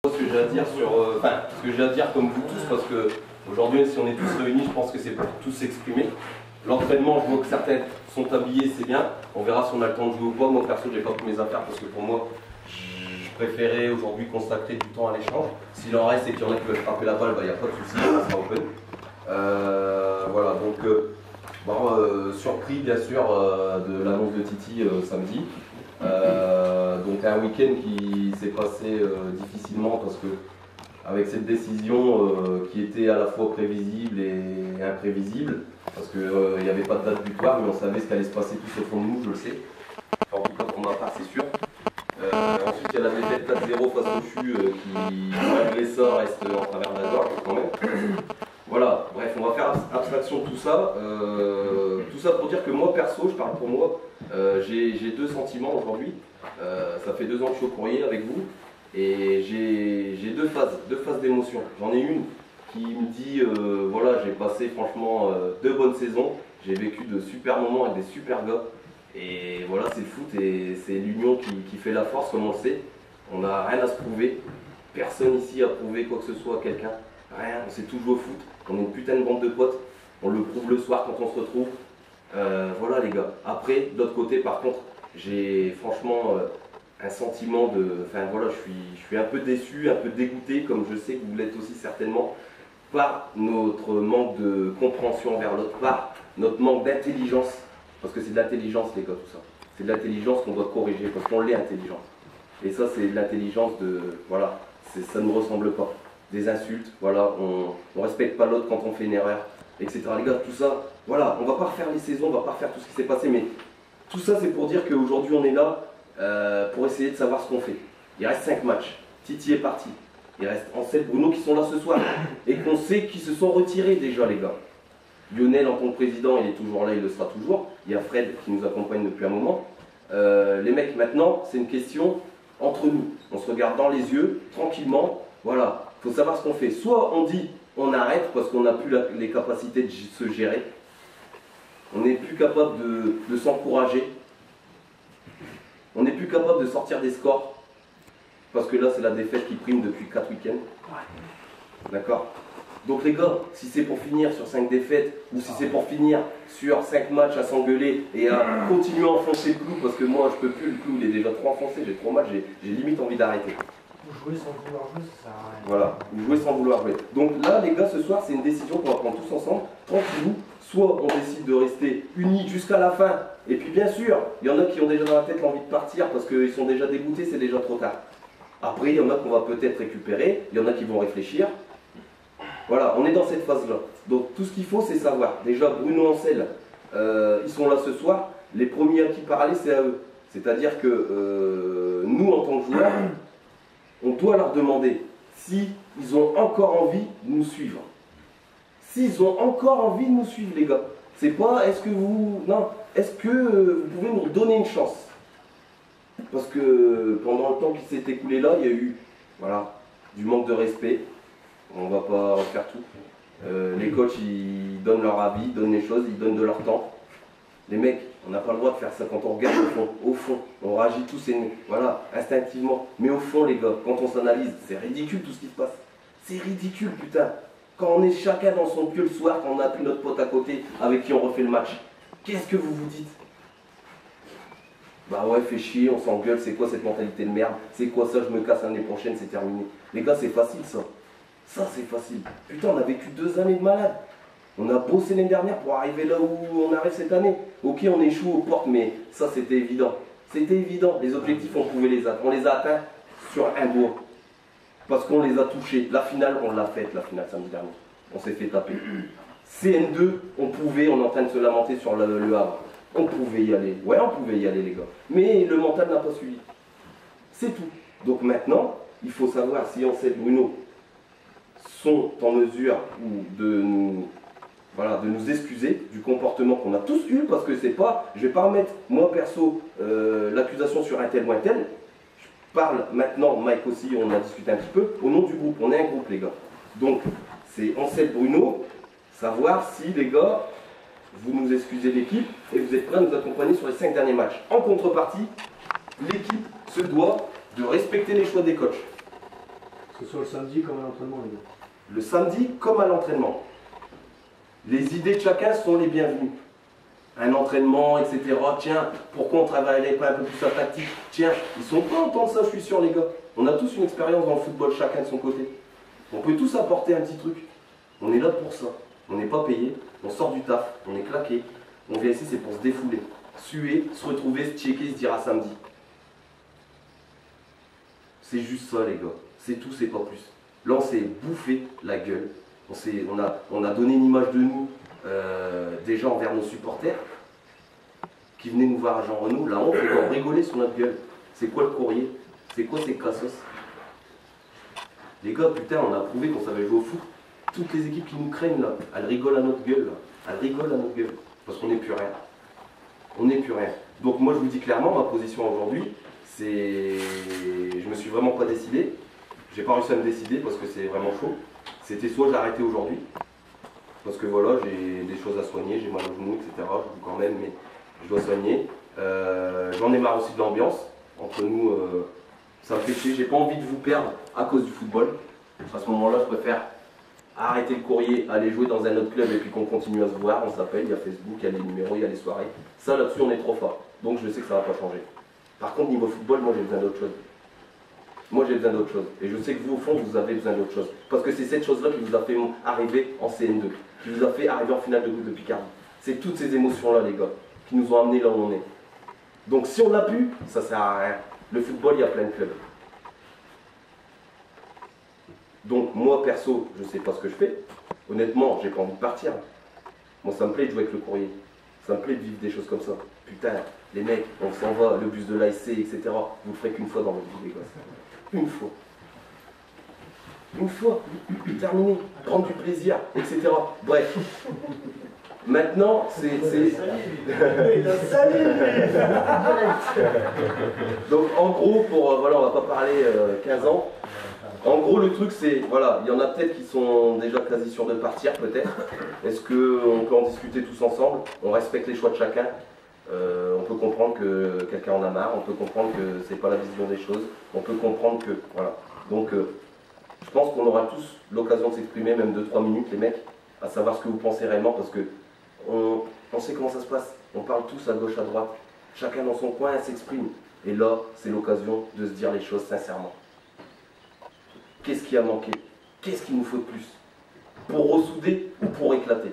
Ce que j'ai à dire sur, ce que j'ai à dire comme vous tous, parce que aujourd'hui, si on est tous réunis, je pense que c'est pour tous s'exprimer. L'entraînement, je vois que certains sont habillés, c'est bien. On verra si on a le temps de jouer ou pas. Moi, perso, j'ai pas toutes mes affaires parce que pour moi, je préférais aujourd'hui consacrer du temps à l'échange. S'il en reste et qu'il y en a qui veulent frapper la balle, il n'y a pas de souci, ça sera open. Voilà, donc surpris bien sûr de l'annonce de Titi samedi. Donc un week-end qui s'est passé difficilement parce que avec cette décision qui était à la fois prévisible et imprévisible, parce qu'il n'y avait pas de date butoir, mais on savait ce qui allait se passer tous au fond de nous, je le sais. Enfin, en tout cas pour ma part, c'est sûr. Ensuite, il y a la défaite 4-0 face au CHU qui, malgré ça, reste en travers de la gorge quand même. Voilà, bref, on va faire abstraction de tout ça. Tout ça pour dire que moi, perso, je parle pour moi, j'ai deux sentiments aujourd'hui. Ça fait 2 ans que je suis au courrier avec vous. Et j'ai deux phases d'émotion. J'en ai une qui me dit, voilà, j'ai passé franchement 2 bonnes saisons. J'ai vécu de super moments avec des super gars. Et voilà, c'est le foot et c'est l'union qui fait la force, comme on le sait. On n'a rien à se prouver. Personne ici a prouvé quoi que ce soit à quelqu'un. Rien, on sait tout jouer au foot. On est une putain de bande de potes. On le prouve le soir quand on se retrouve. Voilà les gars. Après, de l'autre côté, par contre, j'ai franchement un sentiment de... Enfin voilà, je suis un peu déçu, un peu dégoûté, comme je sais que vous l'êtes aussi certainement, par notre manque de compréhension envers l'autre, par notre manque d'intelligence. Parce que c'est de l'intelligence les gars, tout ça. C'est de l'intelligence qu'on doit corriger, parce qu'on l'est intelligent. Et ça, c'est de l'intelligence de... Voilà, ça ne nous ressemble pas. Des insultes, voilà, on ne respecte pas l'autre quand on fait une erreur, etc. Les gars, tout ça, voilà, on ne va pas refaire les saisons, on ne va pas refaire tout ce qui s'est passé, mais tout ça, c'est pour dire qu'aujourd'hui, on est là pour essayer de savoir ce qu'on fait. Il reste 5 matchs. Titi est parti. Il reste Ansel, Bruno qui sont là ce soir. Et qu'on sait qu'ils se sont retirés déjà, les gars. Lionel, en tant que président, il est toujours là, il le sera toujours. Il y a Fred qui nous accompagne depuis un moment. Les mecs, maintenant, c'est une question entre nous. On se regarde dans les yeux, tranquillement. Voilà, il faut savoir ce qu'on fait. Soit on dit, on arrête parce qu'on n'a plus les capacités de se gérer. On n'est plus capable de s'encourager. On n'est plus capable de sortir des scores. Parce que là, c'est la défaite qui prime depuis 4 week-ends. D'accord? Donc les gars, si c'est pour finir sur 5 défaites, ou si c'est pour finir sur 5 matchs à s'engueuler et à continuer à enfoncer le clou, parce que moi je peux plus, le clou il est déjà trop enfoncé, j'ai trop mal, j'ai limite envie d'arrêter. Vous jouez sans vouloir jouer, ça sert à rien. Voilà, vous jouez sans vouloir jouer. Donc là les gars, ce soir c'est une décision qu'on va prendre tous ensemble, tranquillou. Soit on décide de rester unis jusqu'à la fin, et puis bien sûr, il y en a qui ont déjà dans la tête l'envie de partir parce qu'ils sont déjà dégoûtés, c'est déjà trop tard. Après il y en a qu'on va peut-être récupérer, il y en a qui vont réfléchir. Voilà, on est dans cette phase-là. Donc tout ce qu'il faut, c'est savoir. Déjà, Bruno Ansel, ils sont là ce soir. Les premiers à qui parler, c'est à eux. C'est-à-dire que nous, en tant que joueurs, on doit leur demander s'ils ont encore envie de nous suivre. S'ils ont encore envie de nous suivre, les gars. C'est pas, est-ce que vous... Non, est-ce que vous pouvez nous donner une chance? Parce que pendant le temps qui s'est écoulé là, il y a eu, voilà, du manque de respect. On va pas refaire tout. Les coachs, ils donnent leur avis, ils donnent les choses, ils donnent de leur temps. Les mecs, on n'a pas le droit de faire ça quand on regarde au fond, on réagit tous, voilà, instinctivement. Mais au fond, les gars, quand on s'analyse, c'est ridicule tout ce qui se passe. C'est ridicule, putain. Quand on est chacun dans son pieu le soir, quand on a pris notre pote à côté avec qui on refait le match, qu'est-ce que vous vous dites? Bah ouais, fait chier, on s'engueule, c'est quoi cette mentalité de merde? C'est quoi ça, je me casse l'année prochaine, c'est terminé. Les gars, c'est facile ça. Ça, c'est facile. Putain, on a vécu 2 années de malade. On a bossé l'année dernière pour arriver là où on arrive cette année. Ok, on échoue aux portes, mais ça, c'était évident. C'était évident. Les objectifs, on pouvait les atteindre. On les a atteints sur un doigt. Parce qu'on les a touchés. La finale, on l'a faite, la finale samedi dernier. On s'est fait taper. CN2, on pouvait, on est en train de se lamenter sur le Havre. On pouvait y aller. Ouais, on pouvait y aller, les gars. Mais le mental n'a pas suivi. C'est tout. Donc maintenant, il faut savoir si on sait Bruno sont en mesure de nous, voilà, de nous excuser du comportement qu'on a tous eu, parce que c'est pas, je vais pas remettre moi perso l'accusation sur un tel ou un tel. Je parle maintenant, Mike aussi, on a discuté un petit peu, au nom du groupe, on est un groupe les gars. Donc c'est Ansel Bruno, savoir si les gars, vous nous excusez l'équipe et vous êtes prêts à nous accompagner sur les 5 derniers matchs. En contrepartie, l'équipe se doit de respecter les choix des coachs. Que ce soit le samedi comme à l'entraînement, les gars. Le samedi comme à l'entraînement. Les idées de chacun sont les bienvenues. Un entraînement, etc. Tiens, pourquoi on travaille pas un peu plus la tactique? Tiens, ils sont pas entendre ça, je suis sûr, les gars. On a tous une expérience dans le football, chacun de son côté. On peut tous apporter un petit truc. On est là pour ça. On n'est pas payé, on sort du taf, on est claqué. On vient ici, c'est pour se défouler, suer, se retrouver, se checker, se dire à samedi. C'est juste ça, les gars. C'est tout, c'est pas plus. Là, on s'est bouffé la gueule. On a donné une image de nous, déjà envers nos supporters, qui venaient nous voir à Jean Renaud. La honte, on rigolait sur notre gueule. C'est quoi le courrier? C'est quoi ces cassos? Les gars, putain, on a prouvé qu'on savait jouer au foot. Toutes les équipes qui nous craignent, là, elles rigolent à notre gueule. Là. Elles rigolent à notre gueule. Parce qu'on n'est plus rien. On n'est plus rien. Donc moi, je vous dis clairement, ma position aujourd'hui, c'est... Je me suis vraiment pas décidé. J'ai pas réussi à me décider parce que c'est vraiment chaud. C'était soit j'arrêtais aujourd'hui, parce que voilà, j'ai des choses à soigner, j'ai mal au genou, etc. Je joue quand même, mais je dois soigner. J'en ai marre aussi de l'ambiance. Entre nous, ça me fait chier. J'ai pas envie de vous perdre à cause du football. À ce moment-là, je préfère arrêter le courrier, aller jouer dans un autre club et puis qu'on continue à se voir. On s'appelle, il y a Facebook, il y a les numéros, il y a les soirées. Ça, là-dessus, on est trop fort. Donc je sais que ça va pas changer. Par contre, niveau football, moi j'ai besoin d'autre chose. Moi j'ai besoin d'autre chose. Et je sais que vous, au fond, vous avez besoin d'autre chose. Parce que c'est cette chose-là qui vous a fait arriver en CN2, qui vous a fait arriver en finale de Coupe de Picardie. C'est toutes ces émotions-là, les gars, qui nous ont amenés là où on est. Donc si on l'a pu, ça sert à rien. Le football, il y a plein de clubs. Donc moi, perso, je sais pas ce que je fais. Honnêtement, j'ai pas envie de partir. Moi, ça me plaît de jouer avec le courrier. Ça me plaît de vivre des choses comme ça. Putain, les mecs, on s'en va, le bus de l'ASC, etc. Vous le ferez qu'une fois dans votre vie, les gosses. Une fois. Une fois. Terminé. Prendre du plaisir, etc. Bref. Maintenant, c'est... Donc, en gros, pour... voilà, on va pas parler 15 ans. En gros, le truc, c'est... Voilà, il y en a peut-être qui sont déjà quasi sûrs de partir, peut-être. Est-ce qu'on peut en discuter tous ensemble? On respecte les choix de chacun. On peut comprendre que quelqu'un en a marre, on peut comprendre que c'est pas la vision des choses, on peut comprendre que... Voilà. Donc, je pense qu'on aura tous l'occasion de s'exprimer, même 2-3 minutes, les mecs, à savoir ce que vous pensez réellement, parce que on sait comment ça se passe. On parle tous à gauche, à droite. Chacun dans son coin s'exprime. Et là, c'est l'occasion de se dire les choses sincèrement. Qu'est-ce qui a manqué? Qu'est-ce qu'il nous faut de plus? Pour ressouder ou pour éclater?